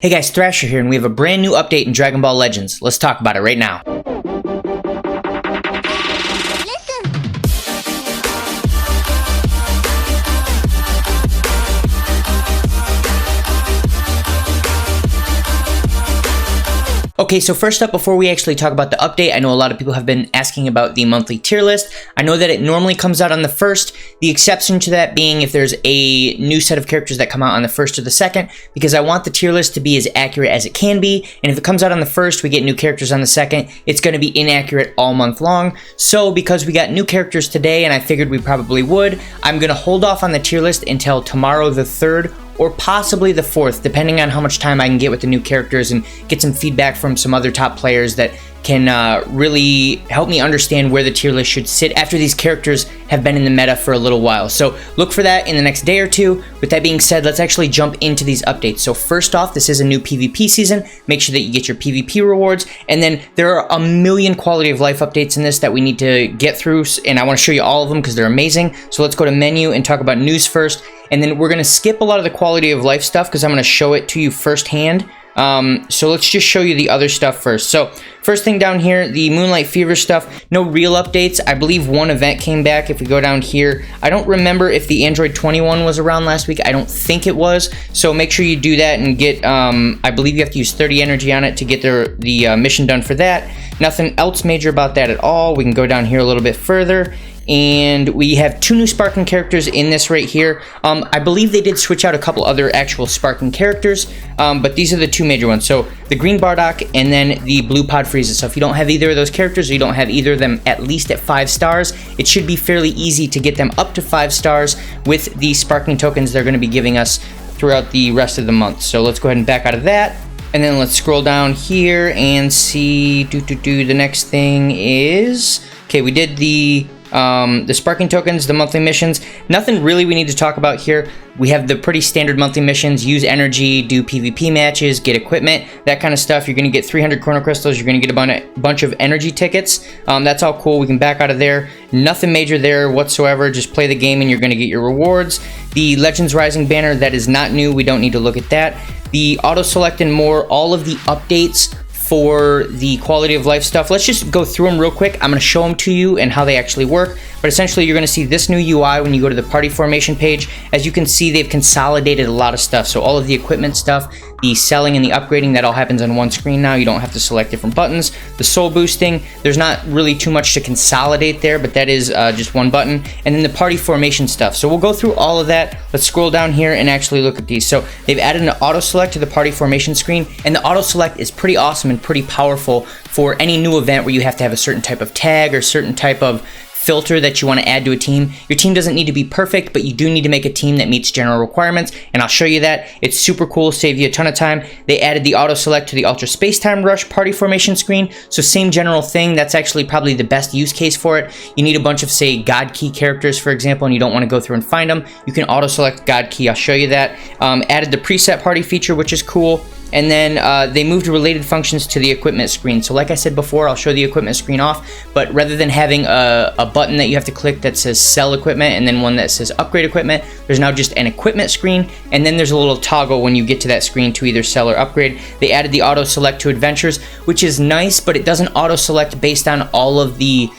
Hey guys, Thrasher here, and we have a brand new update in Dragon Ball Legends. Let's talk about it right now. Okay, so first up, before we actually talk about the update, I know a lot of people have been asking about the monthly tier list. I know that it normally comes out on the 1st, the exception to that being if there's a new set of characters that come out on the 1st or the 2nd, because I want the tier list to be as accurate as it can be, and if it comes out on the 1st, we get new characters on the 2nd, it's going to be inaccurate all month long. So because we got new characters today, and I figured we probably would, I'm going to hold off on the tier list until tomorrow the 3rd, or possibly the 4th, depending on how much time I can get with the new characters and get some feedback from some other top players that can really help me understand where the tier list should sit after these characters have been in the meta for a little while. So look for that in the next day or two. With that being said, let's actually jump into these updates. So first off, this is a new PvP season. Make sure that you get your PvP rewards. And then there are a million quality of life updates in this that we need to get through. And I want to show you all of them because they're amazing. So let's go to menu and talk about news first. And then we're going to skip a lot of the quality of life stuff because I'm going to show it to you firsthand. So let's just show you the other stuff first. So first thing down here, the Moonlight Fever stuff, no real updates. I believe one event came back. If we go down here, I don't remember if the Android 21 was around last week. I don't think it was. So make sure you do that and get, I believe you have to use 30 energy on it to get the mission done for that. Nothing else major about that at all. We can go down here a little bit further. And we have 2 new Sparking characters in this right here. I believe they did switch out a couple other actual Sparking characters, but these are the 2 major ones. So the Green Bardock and then the Blue Pod Frieza. So if you don't have either of those characters, or you don't have either of them at least at 5 stars, it should be fairly easy to get them up to 5 stars with the Sparking tokens they're going to be giving us throughout the rest of the month. So let's go ahead and back out of that. And then let's scroll down here and see, the next thing is, okay, we did the Sparking tokens, the monthly missions. Nothing really we need to talk about here. We have the pretty standard monthly missions: use energy, do PvP matches, get equipment, that kind of stuff. You're going to get 300 Chrono Crystals. You're going to get a bunch of energy tickets. That's all cool. We can back out of there. Nothing major there whatsoever. Just play the game and you're going to get your rewards. The Legends Rising banner, that is not new. We don't need to look at that. The auto select and more, all of the updates for the quality of life stuff. Let's just go through them real quick. I'm going to show them to you and how they actually work. But essentially, you're going to see this new UI when you go to the party formation page. As you can see, they've consolidated a lot of stuff. So all of the equipment stuff, the selling and the upgrading, that all happens on one screen now. You don't have to select different buttons. The soul boosting, there's not really too much to consolidate there, but that is just one button. And then the party formation stuff. So we'll go through all of that. Let's scroll down here and actually look at these. So they've added an auto select to the party formation screen, and the auto select is pretty awesome and pretty powerful for any new event where you have to have a certain type of tag or certain type of filter that you want to add to a team. Your team doesn't need to be perfect, but you do need to make a team that meets general requirements, and I'll show you that. It's super cool, save you a ton of time. They added the auto select to the Ultra Space Time Rush party formation screen, so same general thing. That's actually probably the best use case for it. You need a bunch of, say, God Key characters, for example, and you don't want to go through and find them. You can auto select God Key. I'll show you that. Added the preset party feature, which is cool. And then they moved related functions to the equipment screen. So like I said before, I'll show the equipment screen off, but rather than having a button that you have to click that says sell equipment and then one that says upgrade equipment, there's now just an equipment screen, and then there's a little toggle when you get to that screen to either sell or upgrade. They added the auto select to adventures, which is nice, but it doesn't auto select based on all of the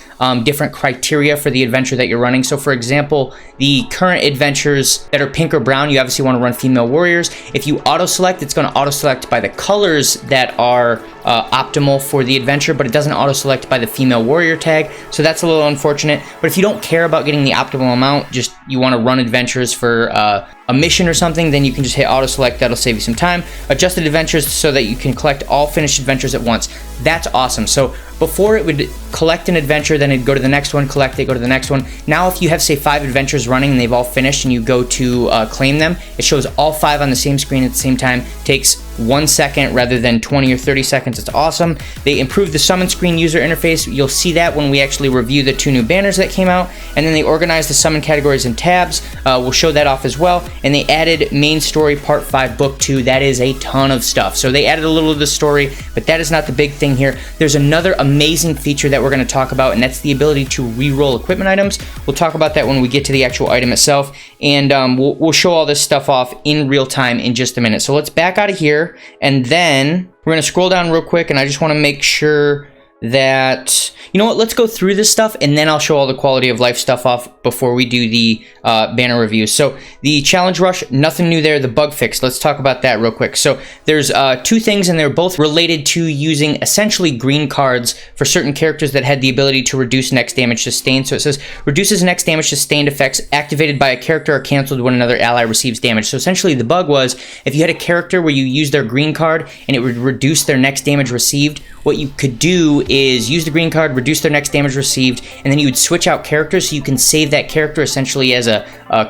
different criteria for the adventure that you're running. So for example, the current adventures that are pink or brown, you obviously want to run female warriors. If you auto select, it's going to auto select by the colors that are optimal for the adventure, but it doesn't auto select by the female warrior tag. So that's a little unfortunate. But if you don't care about getting the optimal amount, just you want to run adventures for a mission or something, then you can just hit auto select. That'll save you some time. Adjusted adventures so that you can collect all finished adventures at once. That's awesome. So before it would collect an adventure, then it'd go to the next one, collect it, go to the next one. Now if you have, say, 5 adventures running and they've all finished and you go to claim them, it shows all 5 on the same screen at the same time. Takes 1 second rather than 20 or 30 seconds. It's awesome. They improved the summon screen user interface. You'll see that when we actually review the 2 new banners that came out. And then they organized the summon categories and tabs. We'll show that off as well. And they added main story part 5 book 2. That is a ton of stuff. So they added a little of the story, but that is not the big thing here. There's another amazing feature that we're going to talk about, and that's the ability to re-roll equipment items. We'll talk about that when we get to the actual item itself, and we'll show all this stuff off in real time in just a minute. So let's back out of here. here. And then we're going to scroll down real quick, and I just want to make sure that, you know what, let's go through this stuff and then I'll show all the quality of life stuff off before we do the banner review. So the challenge rush, nothing new there. The bug fix, let's talk about that real quick. So there's two things, and they're both related to using essentially green cards for certain characters that had the ability to reduce next damage sustained. So it says reduces next damage sustained effects activated by a character or canceled when another ally receives damage. So essentially the bug was if you had a character where you used their green card and it would reduce their next damage received, what you could do is use the green card, reduce their next damage received, and then you would switch out characters so you can save that character essentially as a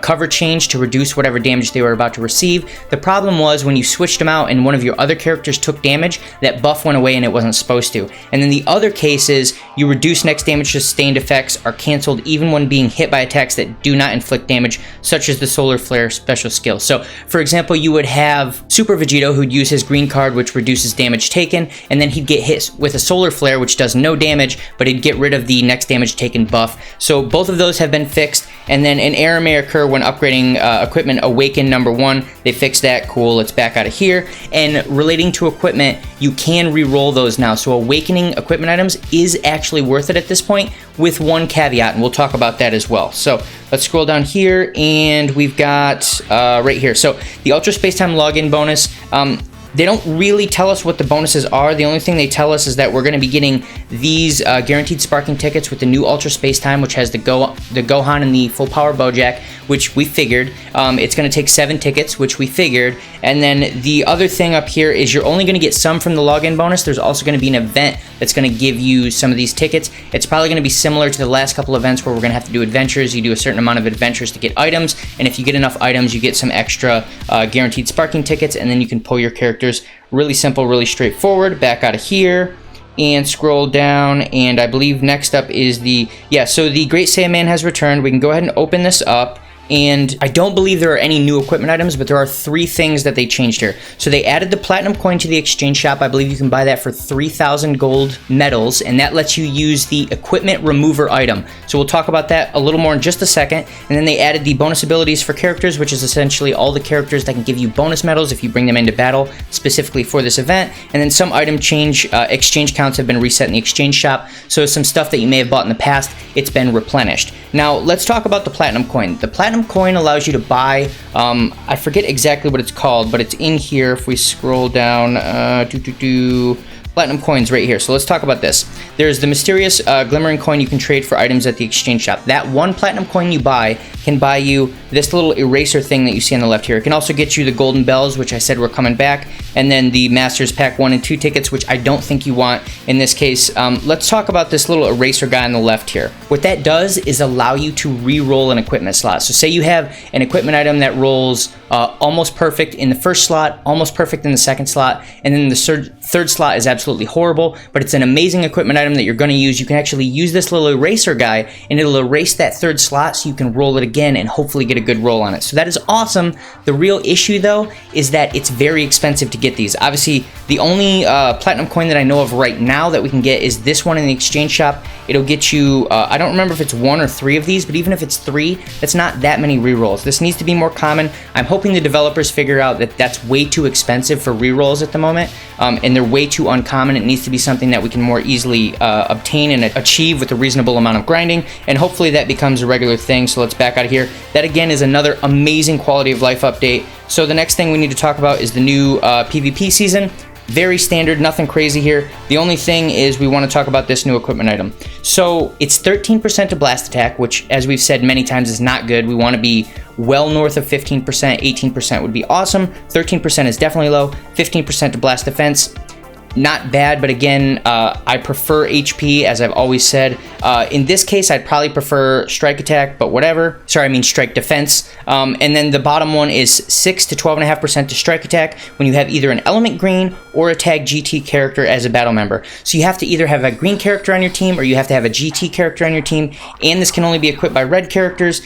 cover change to reduce whatever damage they were about to receive. The problem was when you switched them out and one of your other characters took damage, that buff went away and it wasn't supposed to. And then the other case is you reduce next damage sustained effects are canceled even when being hit by attacks that do not inflict damage, such as the Solar Flare special skill. So for example, you would have Super Vegito who'd use his green card, which reduces damage taken, and then he'd get hit with a Solar Flare, which does no damage, but he'd get rid of the next damage taken buff. So both of those have been fixed. And then an error may occur when upgrading equipment Awaken #1. They fixed that. Cool. Let's back out of here. And relating to equipment, you can re-roll those now. So awakening equipment items is actually worth it at this point, with one caveat, and we'll talk about that as well. So let's scroll down here, and we've got right here. So the Ultra Space Time login bonus. They don't really tell us what the bonuses are. The only thing they tell us is that we're going to be getting these guaranteed sparking tickets with the new Ultra Space Time, which has the Gohan and the full power Bojack, which we figured. It's going to take 7 tickets, which we figured. And then the other thing up here is you're only going to get some from the login bonus. There's also going to be an event that's going to give you some of these tickets. It's probably going to be similar to the last couple events where we're going to have to do adventures. You do a certain amount of adventures to get items, and if you get enough items, you get some extra guaranteed sparking tickets, and then you can pull your characters. Really simple, really straightforward. Back out of here and scroll down, and I believe next up is so the Great Saiyaman has returned. We can go ahead and open this up. And I don't believe there are any new equipment items, but there are 3 things that they changed here. So they added the platinum coin to the exchange shop. I believe you can buy that for 3,000 gold medals, and that lets you use the equipment remover item. So we'll talk about that a little more in just a second. And then they added the bonus abilities for characters, which is essentially all the characters that can give you bonus medals if you bring them into battle, specifically for this event. And then some item exchange counts have been reset in the exchange shop. So some stuff that you may have bought in the past, it's been replenished. Now let's talk about the platinum coin. The platinum coin allows you to buy, I forget exactly what it's called, but it's in here. If we scroll down, platinum coins right here. So let's talk about this. There's the mysterious glimmering coin you can trade for items at the exchange shop. That one platinum coin you buy can buy you this little eraser thing that you see on the left here. It can also get you the golden bells, which I said were coming back, and then the Masters Pack 1 and 2 tickets, which I don't think you want in this case. Let's talk about this little eraser guy on the left here. What that does is allow you to re-roll an equipment slot. So say you have an equipment item that rolls almost perfect in the first slot, almost perfect in the second slot, and then the third slot is absolutely horrible, but it's an amazing equipment item that you're going to use. You can actually use this little eraser guy, and it'll erase that third slot so you can roll it again and hopefully get a good roll on it. So that is awesome. The real issue though is that it's very expensive to get these. Obviously, the only platinum coin that I know of right now that we can get is this one in the exchange shop. It'll get you, I don't remember if it's 1 or 3 of these, but even if it's 3, that's not that many rerolls. This needs to be more common. I'm hoping the developers figure out that that's way too expensive for rerolls at the moment, and they're way too uncommon. It needs to be something that we can more easily obtain and achieve with a reasonable amount of grinding, and hopefully that becomes a regular thing. So let's back out of here. That again is another amazing quality of life update. So the next thing we need to talk about is the new PvP season. Very standard, nothing crazy here. The only thing is we want to talk about this new equipment item. So it's 13% to blast attack, which as we've said many times is not good. We want to be well north of 15%. 18% would be awesome. 13% is definitely low. 15% to blast defense. Not bad, but again, I prefer HP, as I've always said. In this case, I'd probably prefer strike attack, but whatever. Sorry, I mean strike defense. And then the bottom one is 6 to 12.5% to strike attack when you have either an element green or a tag GT character as a battle member. So you have to either have a green character on your team or you have to have a GT character on your team, and this can only be equipped by red characters.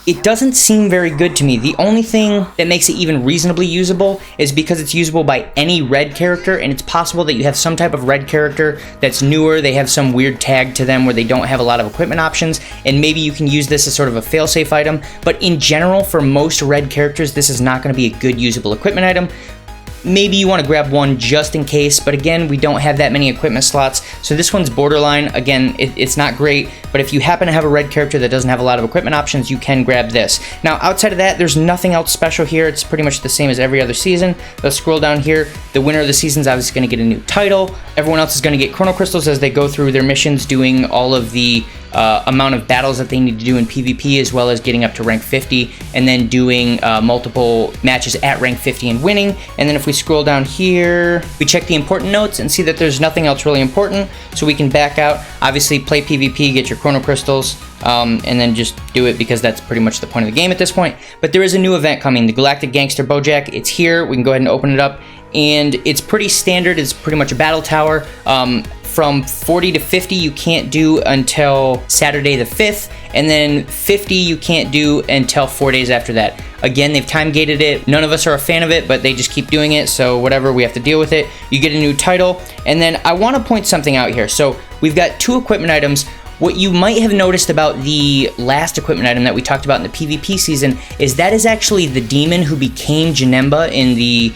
It doesn't seem very good to me. The only thing that makes it even reasonably usable is because it's usable by any red character, and it's possible that you have some type of red character that's newer, they have some weird tag to them where they don't have a lot of equipment options, and maybe you can use this as sort of a failsafe item, but in general, for most red characters, this is not going to be a good usable equipment item. maybe you want to grab one just in case, but again, we don't have that many equipment slots, so this one's borderline. Again, it's not great, but if you happen to have a red character that doesn't have a lot of equipment options, you can grab this. Now, outside of that, there's nothing else special here. It's pretty much the same as every other season. Let's scroll down here. The winner of the season is obviously going to get a new title. Everyone else is going to get chrono crystals as they go through their missions, doing all of the amount of battles that they need to do in PvP, as well as getting up to rank 50, and then doing multiple matches at rank 50 and winning. And then if we scroll down here, we check the important notes and see that there's nothing else really important, so we can back out. Obviously, play PvP, get your chrono crystals, and then just do it, because that's pretty much the point of the game at this point. But there is a new event coming, the Galactic Gangster Bojack. It's here. We can go ahead and open it up, and it's pretty standard. It's pretty much a battle tower. From 40 to 50 you can't do until Saturday the 5th, and then 50 you can't do until 4 days after that. Again, they've time gated it. None of us are a fan of it, but they just keep doing it, so whatever, we have to deal with it. You get a new title, and then I want to point something out here. So we've got 2 equipment items. What you might have noticed about the last equipment item that we talked about in the PvP season is that is actually the demon who became Geneva in the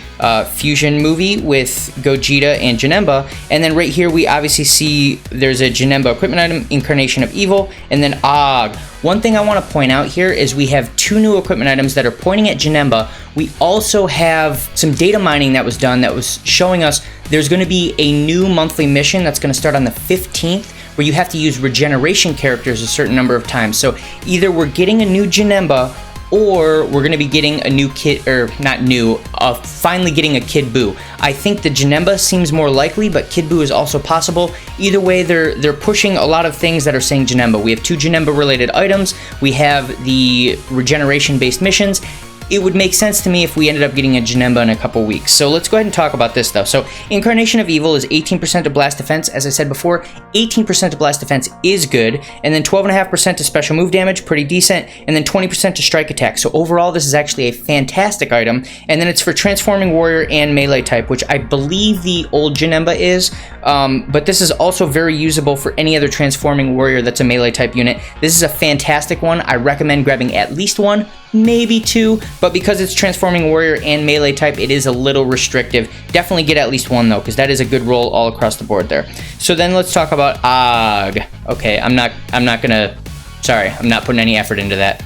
Fusion movie with Gogeta and Geneva. And then right here we obviously see there's a Geneva equipment item, Incarnation of Evil, and then HUGE. One thing I want to point out here is we have 2 new equipment items that are pointing at Geneva. We also have some data mining that was done that was showing us there's going to be a new monthly mission that's going to start on the 15th, where you have to use regeneration characters a certain number of times. So either we're getting a new Geneva, or we're going to be getting a new kid, or not new, finally getting a Kid Buu. I think the Geneva seems more likely, but Kid Buu is also possible. Either way, they're pushing a lot of things that are saying Geneva. We have 2 Geneva related items. We have the regeneration based missions. It would make sense to me if we ended up getting a Geneva in a couple weeks. So let's go ahead and talk about this though. So Incarnation of Evil is 18% to blast defense. As I said before, 18% to blast defense is good, and then 12.5% to special move damage, pretty decent, and then 20% to strike attack. So overall, this is actually a fantastic item. And then it's for transforming warrior and melee type, which I believe the old Geneva is, but this is also very usable for any other transforming warrior that's a melee type unit. This is a fantastic one. I recommend grabbing at least 1, maybe 2, but because it's transforming warrior and melee type, it is a little restrictive. Definitely get at least 1 though, because that is a good roll all across the board there. So then let's talk about HUGE. Okay, I'm not putting any effort into that.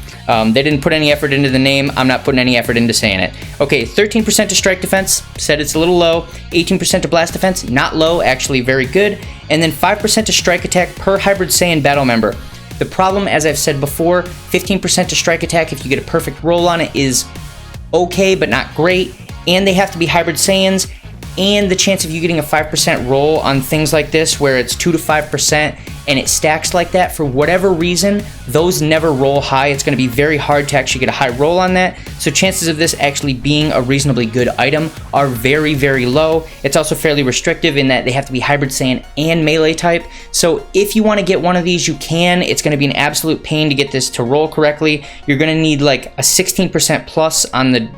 They didn't put any effort into the name. I'm not putting any effort into saying it. Okay, 13% to strike defense, said it's a little low. 18% to blast defense, not low, actually very good. And then 5% to strike attack per Hybrid Saiyan battle member. The problem, as I've said before, 15% to strike attack if you get a perfect roll on it is okay, but not great. And they have to be Hybrid Saiyans, and the chance of you getting a 5% roll on things like this, where it's 2 to 5%, and it stacks like that, for whatever reason, those never roll high. It's going to be very hard to actually get a high roll on that. So chances of this actually being a reasonably good item are very, very low. It's also fairly restrictive in that they have to be Hybrid Saiyan and melee type. So if you want to get one of these, you can. It's going to be an absolute pain to get this to roll correctly. You're going to need like a 16% plus on the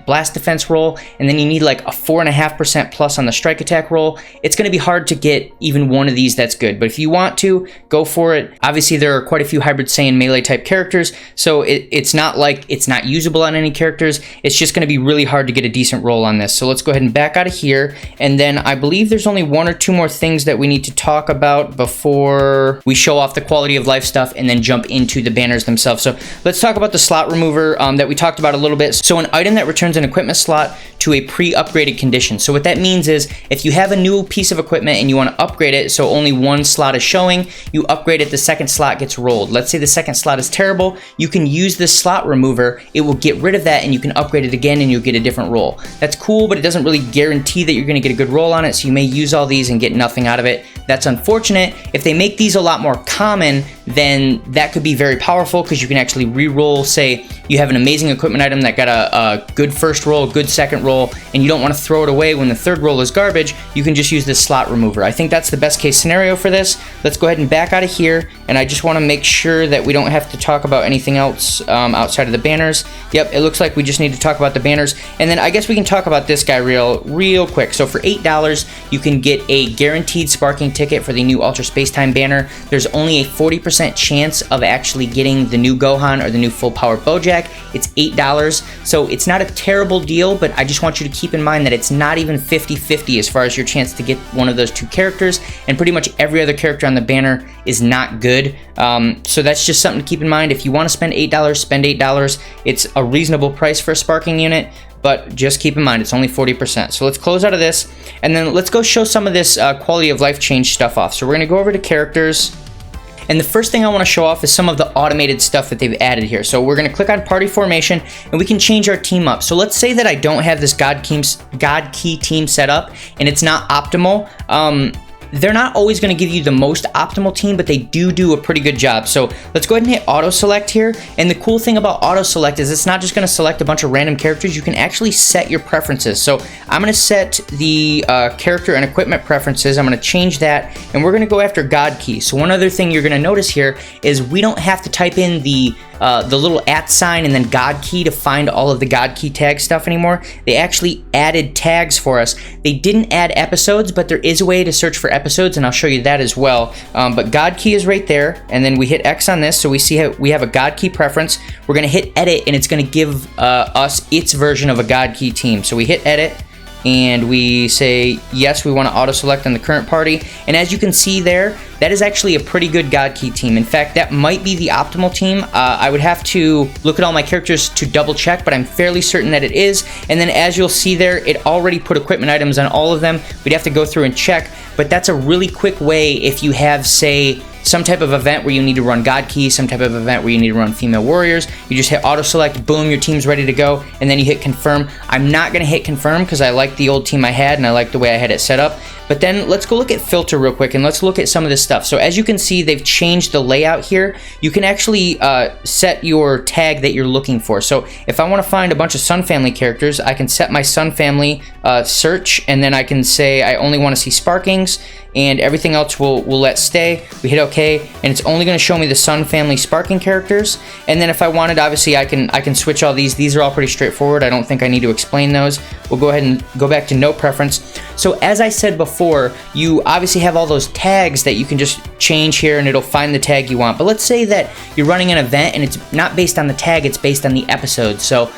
blast defense roll, and then you need like a 4.5% plus on the strike attack roll. It's going to be hard to get even one of these that's good, but if you want to, go for it. Obviously, there are quite a few Hybrid Saiyan melee type characters, so it's not like it's not usable on any characters. It's just going to be really hard to get a decent roll on this. So let's go ahead and back out of here, and then I believe there's only 1 or 2 more things that we need to talk about before we show off the quality of life stuff and then jump into the banners themselves. So let's talk about the slot remover that we talked about a little bit. So an item that returns an equipment slot to a pre-upgraded condition. So what that means is if you have a new piece of equipment and you want to upgrade it so only 1 slot is showing, you upgrade it, the second slot gets rolled. Let's say the second slot is terrible, you can use this slot remover, it will get rid of that and you can upgrade it again and you'll get a different roll. That's cool, but it doesn't really guarantee that you're going to get a good roll on it, so you may use all these and get nothing out of it. That's unfortunate. If they make these a lot more common, then that could be very powerful, because you can actually re-roll. Say you have an amazing equipment item that got a good first roll, a good second roll, and you don't want to throw it away when the third roll is garbage, you can just use this slot remover. I think that's the best case scenario for this. Let's go ahead and back out of here, and I just want to make sure that we don't have to talk about anything else outside of the banners. Yep, it looks like we just need to talk about the banners, and then I guess we can talk about this guy real quick. So for $8, you can get a guaranteed sparking ticket for the new Ultra Space Time banner. There's only a 40% 40% chance of actually getting the new Gohan or the new full power Bojack. It's $8, so it's not a terrible deal, but I just want you to keep in mind that it's not even 50-50 as far as your chance to get one of those two characters, and pretty much every other character on the banner is not good. So that's just something to keep in mind. If you want to spend $8, spend $8. It's a reasonable price for a sparking unit, but just keep in mind it's only 40%. So let's close out of this, and then let's go show some of this quality of life change stuff off. So we're gonna go over to characters, and the first thing I want to show off is some of the automated stuff that they've added here. So we're gonna click on party formation, and we can change our team up. So let's say that I don't have this God Key team set up, and it's not optimal. They're not always going to give you the most optimal team, but they do a pretty good job. So let's go ahead and hit auto select here. And the cool thing about auto select is it's not just going to select a bunch of random characters. You can actually set your preferences. So I'm going to set the character and equipment preferences. I'm going to change that, and we're going to go after God Key. So one other thing you're going to notice here is we don't have to type in the little @ sign and then God Key to find all of the God Key tag stuff anymore. They actually added tags for us. They didn't add episodes, but there is a way to search for episodes, and I'll show you that as well. But God Key is right there, and then we hit X on this, so we see how we have a God Key preference. We're gonna hit edit, and it's gonna give us its version of a God Key team. So we hit edit, and we say yes, we want to auto select on the current party, and as you can see there, that is actually a pretty good God Key team. In fact, that might be the optimal team. I would have to look at all my characters to double check, but I'm fairly certain that it is. And then as you'll see there, it already put equipment items on all of them. We'd have to go through and check, but that's a really quick way if you have, say, some type of event where you need to run God Key, some type of event where you need to run female warriors. You just hit auto select, boom, your team's ready to go, and then you hit confirm. I'm not gonna hit confirm because I like the old team I had and I like the way I had it set up. But then let's go look at filter real quick, and let's look at some of this stuff. So as you can see, they've changed the layout here. You can actually set your tag that you're looking for. So if I want to find a bunch of Sun Family characters, I can set my Sun Family search, and then I can say I only want to see sparkings, and everything else will let stay. We hit OK, and it's only going to show me the Sun Family sparking characters. And then if I wanted, obviously I can switch all these. These are all pretty straightforward. I don't think I need to explain those. We'll go ahead and go back to no preference. So as I said before, you obviously have all those tags that you can just change here, and it'll find the tag you want. But let's say that you're running an event and it's not based on the tag, it's based on the episode. So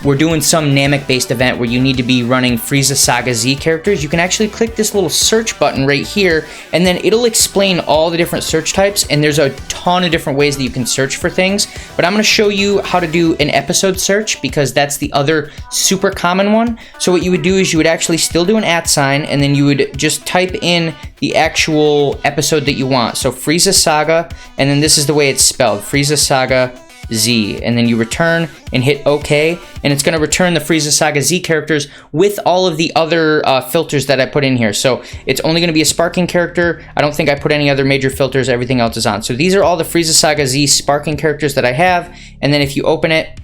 we're doing some Namek based event where you need to be running Frieza Saga Z characters. You can actually click this little search button right here, and then it'll explain all the different search types, and there's a ton of different ways that you can search for things. But I'm going to show you how to do an episode search because that's the other super common one. So what you would do is you would actually still do an @ sign, and then you would just type in the actual episode that you want. So Frieza Saga, and then this is the way it's spelled, Frieza Saga Z, and then you return and hit OK, and it's going to return the Frieza Saga Z characters with all of the other filters that I put in here. So it's only going to be a sparking character. I don't think I put any other major filters. Everything else is on. So these are all the Frieza Saga Z sparking characters that I have, and then if you open it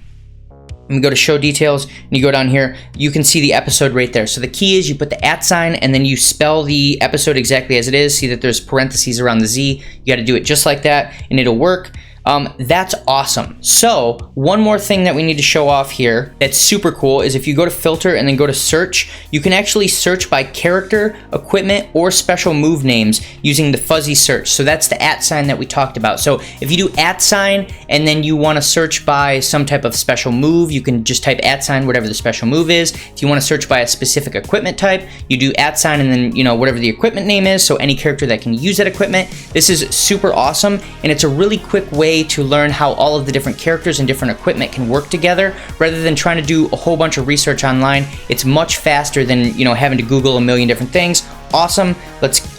and we go to show details and you go down here, you can see the episode right there. So the key is you put the @ sign and then you spell the episode exactly as it is. See that there's parentheses around the Z. You got to do it just like that and it'll work. That's awesome. So one more thing that we need to show off here that's super cool is if you go to filter and then go to search, you can actually search by character, equipment, or special move names using the fuzzy search. So that's the @ sign that we talked about. So if you do @ sign and then you want to search by some type of special move, you can just type @ sign whatever the special move is. If you want to search by a specific equipment type, you do @ sign and then, you know, whatever the equipment name is, so any character that can use that equipment. This is super awesome, and it's a really quick way to learn how all of the different characters and different equipment can work together rather than trying to do a whole bunch of research online. It's much faster than, you know, having to Google a million different things. Awesome.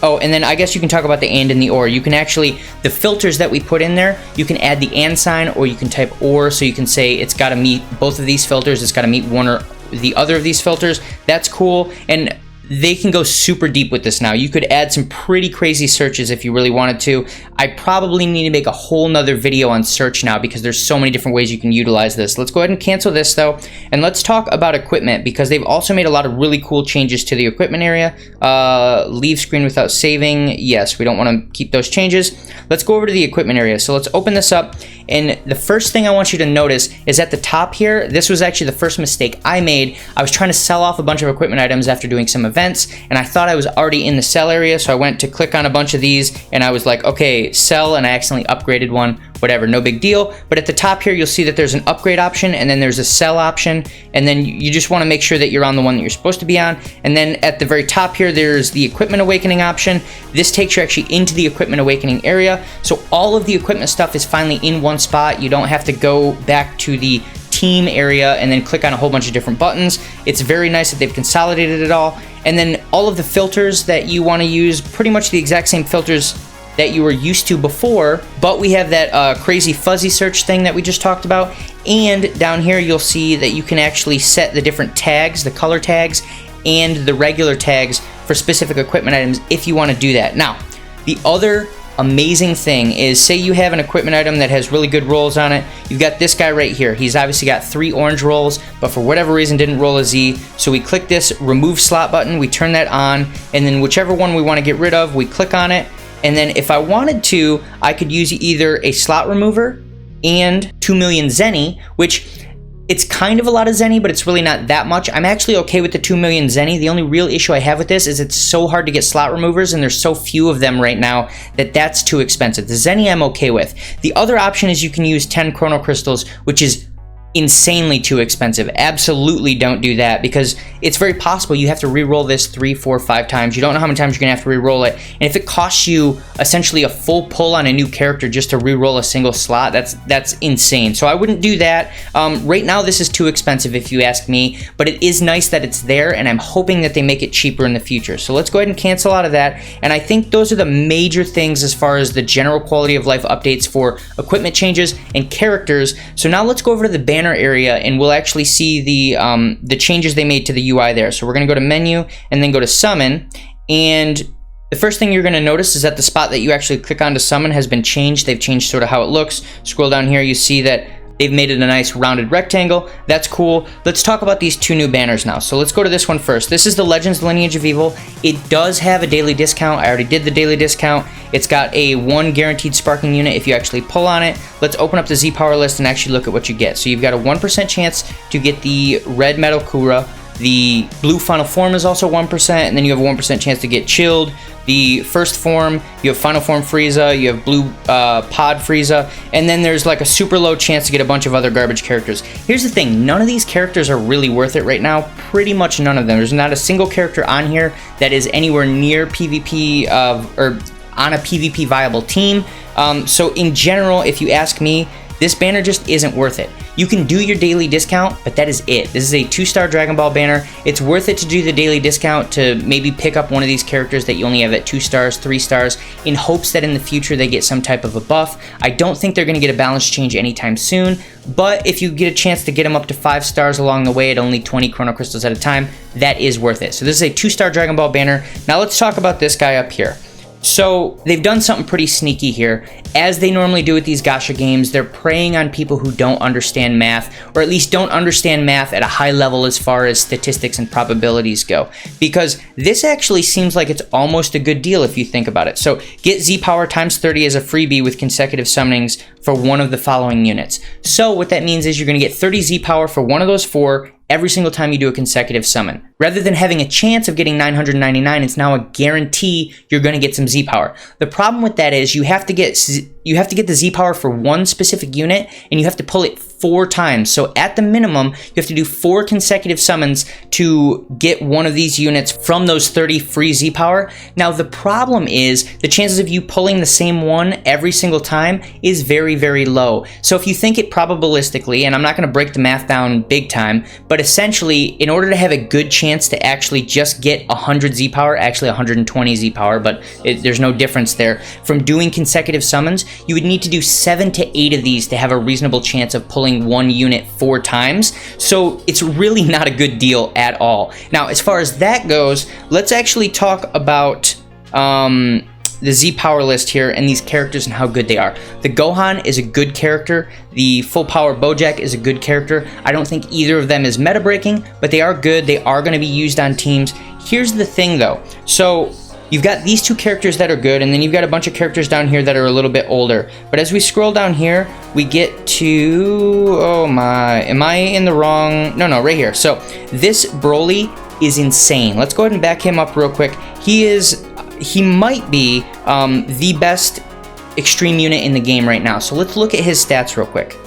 Oh, and then I guess you can talk about the and the or. You can actually, the filters that we put in there, you can add the and sign, or you can type or, so you can say it's got to meet both of these filters, it's got to meet one or the other of these filters. That's cool. And they can go super deep with this now. You could add some pretty crazy searches if you really wanted to. I probably need to make a whole nother video on search now because there's so many different ways you can utilize this. Let's go ahead and cancel this though, and let's talk about equipment because they've also made a lot of really cool changes to the equipment area. Leave screen without saving. Yes, we don't want to keep those changes. Let's go over to the equipment area. So let's open this up, And the first thing I want you to notice is at the top here, this was actually the first mistake I made. I was trying to sell off a bunch of equipment items after doing some events, and I thought I was already in the sell area, so I went to click on a bunch of these, and I was like, okay, sell, and I accidentally upgraded one. Whatever, no big deal. But at the top here, you'll see that there's an upgrade option, and then there's a sell option, and then you just want to make sure that you're on the one that you're supposed to be on. And then at the very top here, there's the equipment awakening option. This takes you actually into the equipment awakening area, so all of the equipment stuff is finally in one spot. You don't have to go back to the team area and then click on a whole bunch of different buttons. It's very nice that they've consolidated it all. And then all of the filters that you want to use, pretty much the exact same filters that you were used to before, but we have that crazy fuzzy search thing that we just talked about. And down here you'll see that you can actually set the different tags, the color tags and the regular tags for specific equipment items if you want to do that. Now, the other amazing thing is, say you have an equipment item that has really good rolls on it. You've got this guy right here. He's obviously got 3 orange rolls, but for whatever reason didn't roll a Z. So we click this remove slot button, we turn that on, and then whichever one we want to get rid of, we click on it. And then if I wanted to, I could use either a slot remover and 2 million Zenny, which it's kind of a lot of Zenny, but it's really not that much. I'm actually okay with the 2 million Zenny. The only real issue I have with this is it's so hard to get slot removers, and there's so few of them right now that that's too expensive. The Zenny I'm okay with. The other option is you can use 10 chrono crystals, which is insanely too expensive. Absolutely don't do that, because it's very possible you have to re-roll this 3, 4, 5 times. You don't know how many times you're gonna have to re-roll it, and if it costs you essentially a full pull on a new character just to re-roll a single slot, that's insane. So I wouldn't do that. Right now this is too expensive if you ask me, but it is nice that it's there, and I'm hoping that they make it cheaper in the future. So let's go ahead and cancel out of that, and I think those are the major things as far as the general quality of life updates for equipment changes and characters. So now let's go over to the banner area, and we'll actually see the changes they made to the UI there. So we're going to go to menu and then go to summon, and the first thing you're going to notice is that the spot that you actually click on to summon has been changed. They've changed sort of how it looks. Scroll down here, you see that they've made it a nice rounded rectangle. That's cool. Let's talk about these 2 new banners now. So let's go to this one first. This is the Legends Lineage of Evil. It does have a daily discount. I already did the daily discount. It's got a 1 guaranteed sparking unit if you actually pull on it. Let's open up the Z power list and actually look at what you get. So you've got a 1% chance to get the red metal Kura. The blue final form is also 1%, and then you have a 1% chance to get chilled. The first form, you have final form Frieza, you have blue pod Frieza, and then there's like a super low chance to get a bunch of other garbage characters. Here's the thing, none of these characters are really worth it right now. Pretty much none of them. There's not a single character on here that is anywhere near PvP or on a PvP viable team. So in general, if you ask me, this banner just isn't worth it. You can do your daily discount, but that is it. This is a 2-star Dragon Ball banner. It's worth it to do the daily discount to maybe pick up one of these characters that you only have at 2 stars, 3 stars, in hopes that in the future they get some type of a buff. I don't think they're going to get a balance change anytime soon, but if you get a chance to get them up to 5 stars along the way at only 20 chrono crystals at a time, that is worth it. So this is a 2-star Dragon Ball banner. Now let's talk about this guy up here. So they've done something pretty sneaky here. As they normally do with these gacha games, they're preying on people who don't understand math, or at least don't understand math at a high level as far as statistics and probabilities go. Because this actually seems like it's almost a good deal if you think about it. So get Z power times 30 as a freebie with consecutive summonings for one of the following units. So what that means is you're going to get 30 Z power for one of those 4 every single time you do a consecutive summon. Rather than having a chance of getting 999, it's now a guarantee you're going to get some Z power. The problem with that is you have to get the Z power for one specific unit, and you have to pull it 4 times. So at the minimum, you have to do 4 consecutive summons to get one of these units from those 30 free Z power. Now the problem is the chances of you pulling the same one every single time is very, very low. So if you think it probabilistically, and I'm not going to break the math down big time, but essentially in order to have a good chance to actually just get 100 Z power, actually 120 Z power, but there's no difference there, from doing consecutive summons, you would need to do 7 to 8 of these to have a reasonable chance of pulling one unit 4 times. So it's really not a good deal at all. Now, as far as that goes, let's actually talk about the Z power list here and these characters and how good they are. The Gohan is a good character. The full power Bojack is a good character. I don't think either of them is meta breaking, but they are good. They are going to be used on teams. Here's the thing though. So you've got these two characters that are good, and then you've got a bunch of characters down here that are a little bit older. But as we scroll down here, we get to, oh my, am I in the wrong, no, right here. So this Broly is insane. Let's go ahead and back him up real quick. He might be the best extreme unit in the game right now. So let's look at his stats real quick.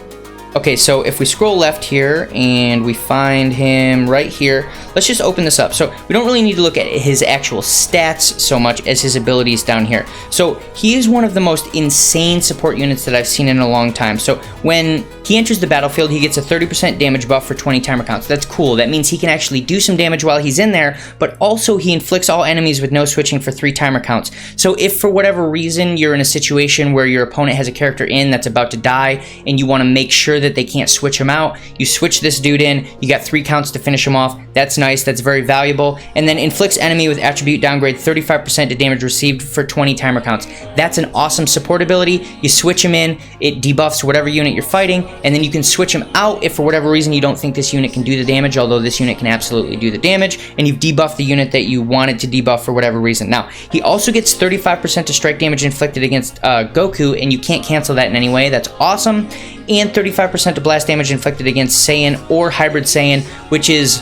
Okay, so if we scroll left here and we find him right here, let's just open this up. So we don't really need to look at his actual stats so much as his abilities down here. So he is one of the most insane support units that I've seen in a long time. So when he enters the battlefield, he gets a 30% damage buff for 20 timer counts. That's cool. That means he can actually do some damage while he's in there, but also he inflicts all enemies with no switching for 3 timer counts. So if for whatever reason you're in a situation where your opponent has a character in that's about to die and you want to make sure that they can't switch him out, you switch this dude in, you got 3 counts to finish him off. That's nice, that's very valuable. And then inflicts enemy with attribute downgrade 35% to damage received for 20 timer counts. That's an awesome support ability. You switch him in, it debuffs whatever unit you're fighting, and then you can switch him out if for whatever reason you don't think this unit can do the damage, although this unit can absolutely do the damage, and you've debuffed the unit that you wanted to debuff for whatever reason. Now, he also gets 35% to strike damage inflicted against Goku, and you can't cancel that in any way. That's awesome. And 35% to blast damage inflicted against Saiyan or Hybrid Saiyan, which is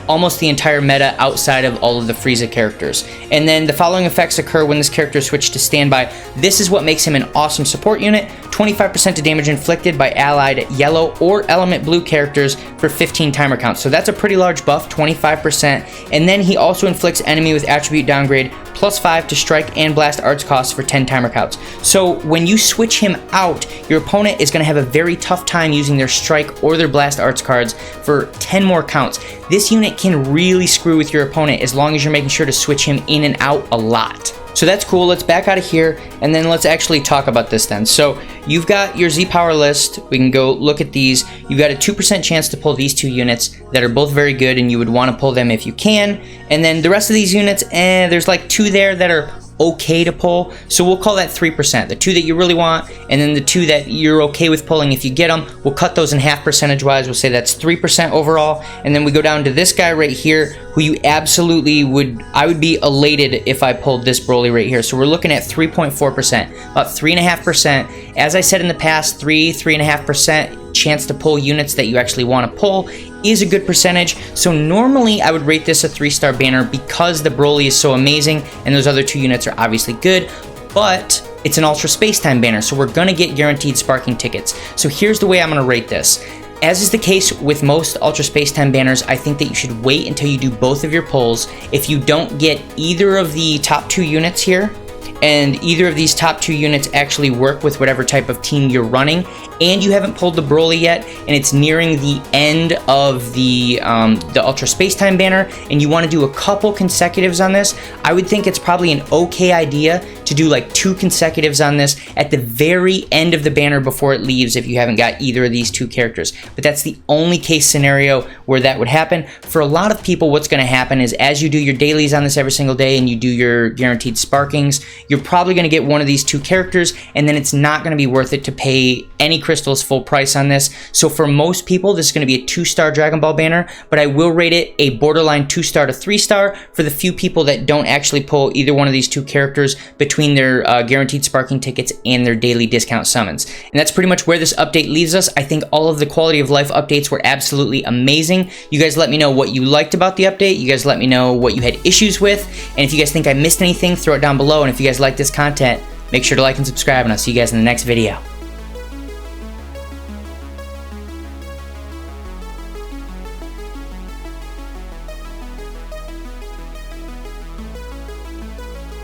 almost the entire meta outside of all of the Frieza characters. And then the following effects occur when this character is switched to standby. This is what makes him an awesome support unit. 25% to damage inflicted by allied yellow or element blue characters for 15 timer counts. So that's a pretty large buff, 25%. And then he also inflicts enemy with attribute downgrade +5 to strike and blast arts costs for 10 timer counts. So when you switch him out, your opponent is going to have a very tough time using their strike or their blast arts cards for 10 more counts. This unit can really screw with your opponent as long as you're making sure to switch him in and out a lot. So that's cool. Let's back out of here and then let's actually talk about this then. So you've got your Z power list. We can go look at these. You've got a 2% chance to pull these 2 units that are both very good, and you would want to pull them if you can. And then the rest of these units, there's like 2 there that are okay to pull, so we'll call that 3%. The 2 that you really want, and then the 2 that you're okay with pulling if you get them, we'll cut those in half percentage wise. We'll say that's 3% overall. And then we go down to this guy right here, who you absolutely would, I would be elated if I pulled this Broly right here. So we're looking at 3.4%, about 3.5%. As I said in the past, 3.5% chance to pull units that you actually want to pull is a good percentage. So normally I would rate this a 3-star banner because the Broly is so amazing and those other 2 units are obviously good, but it's an Ultra Space Time banner, so we're gonna get guaranteed sparking tickets. So here's the way I'm gonna rate this. As is the case with most Ultra Space Time banners, I think that you should wait until you do both of your pulls. If you don't get either of the top 2 units here, and either of these top 2 units actually work with whatever type of team you're running, and you haven't pulled the Broly yet, and it's nearing the end of the Ultra Space Time banner, and you want to do a couple consecutives on this, I would think it's probably an okay idea to do like 2 consecutives on this at the very end of the banner before it leaves if you haven't got either of these 2 characters. But that's the only case scenario where that would happen. For a lot of people, what's going to happen is as you do your dailies on this every single day and you do your guaranteed sparkings, you're probably going to get one of these 2 characters, and then it's not going to be worth it to pay any crystals full price on this. So for most people, this is going to be a 2-star Dragon Ball banner, but I will rate it a borderline 2-star to 3-star for the few people that don't actually pull either one of these 2 characters between their guaranteed sparking tickets and their daily discount summons. And that's pretty much where this update leaves us. I think all of the quality of life updates were absolutely amazing. You guys let me know what you liked about the update. You guys let me know what you had issues with. And if you guys think I missed anything, throw it down below. And if you guys like this content, make sure to like and subscribe, and I'll see you guys in the next video.